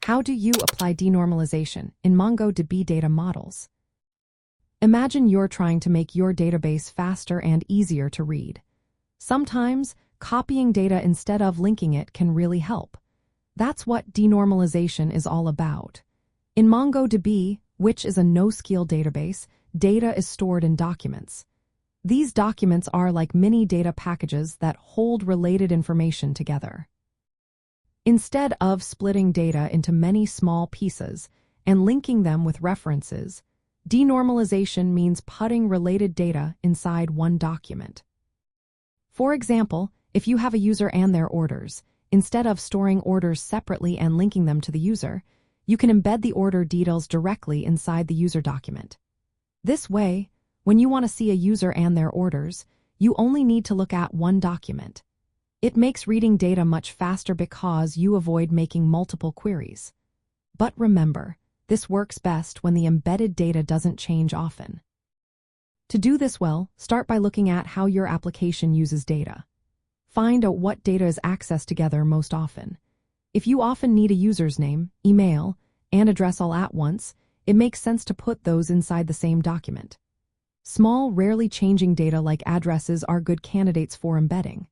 How do you apply denormalization in MongoDB data models? Imagine you're trying to make your database faster and easier to read. Sometimes, copying data instead of linking it can really help. That's what denormalization is all about. In MongoDB, which is a NoSQL database, data is stored in documents. These documents are like mini data packages that hold related information together. Instead of splitting data into many small pieces and linking them with references, denormalization means putting related data inside one document. For example, if you have a user and their orders, instead of storing orders separately and linking them to the user, you can embed the order details directly inside the user document. This way, when you want to see a user and their orders, you only need to look at one document. It makes reading data much faster because you avoid making multiple queries. But remember, this works best when the embedded data doesn't change often. To do this well, start by looking at how your application uses data. Find out what data is accessed together most often. If you often need a user's name, email, and address all at once, it makes sense to put those inside the same document. Small, rarely changing data like addresses are good candidates for embedding.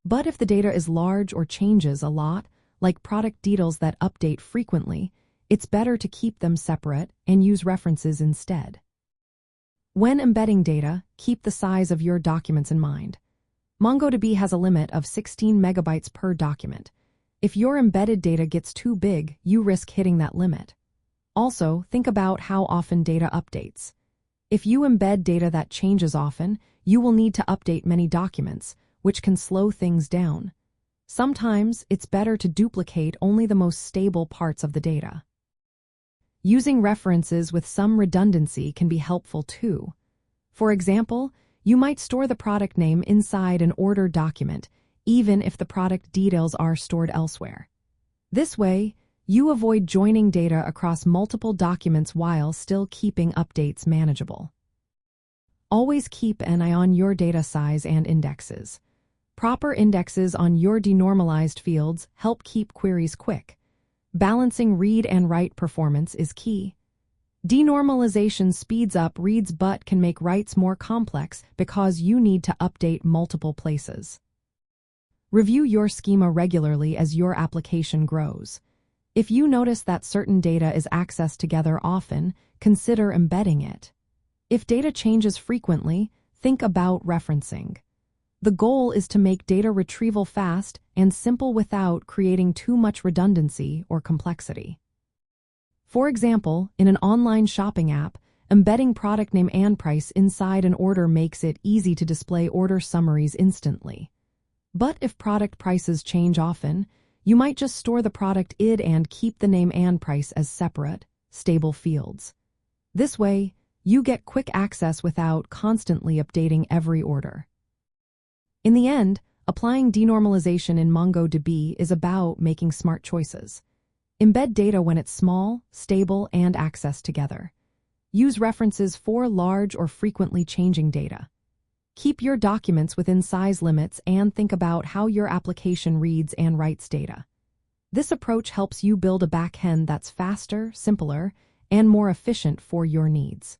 But if the data is large or changes a lot, like product details that update frequently, it's better to keep them separate and use references instead. When embedding data, keep the size of your documents in mind. MongoDB has a limit of 16 megabytes per document. If your embedded data gets too big, you risk hitting that limit. Also, think about how often data updates. If you embed data that changes often, you will need to update many documents, which can slow things down. Sometimes, it's better to duplicate only the most stable parts of the data. Using references with some redundancy can be helpful too. For example, you might store the product name inside an order document, even if the product details are stored elsewhere. This way, you avoid joining data across multiple documents while still keeping updates manageable. Always keep an eye on your data size and indexes. Proper indexes on your denormalized fields help keep queries quick. Balancing read and write performance is key. Denormalization speeds up reads but can make writes more complex because you need to update multiple places. Review your schema regularly as your application grows. If you notice that certain data is accessed together often, consider embedding it. If data changes frequently, think about referencing. The goal is to make data retrieval fast and simple without creating too much redundancy or complexity. For example, in an online shopping app, embedding product name and price inside an order makes it easy to display order summaries instantly. But if product prices change often, you might just store the product ID and keep the name and price as separate, stable fields. This way, you get quick access without constantly updating every order. In the end, applying denormalization in MongoDB is about making smart choices. Embed data when it's small, stable, and accessed together. Use references for large or frequently changing data. Keep your documents within size limits and think about how your application reads and writes data. This approach helps you build a backend that's faster, simpler, and more efficient for your needs.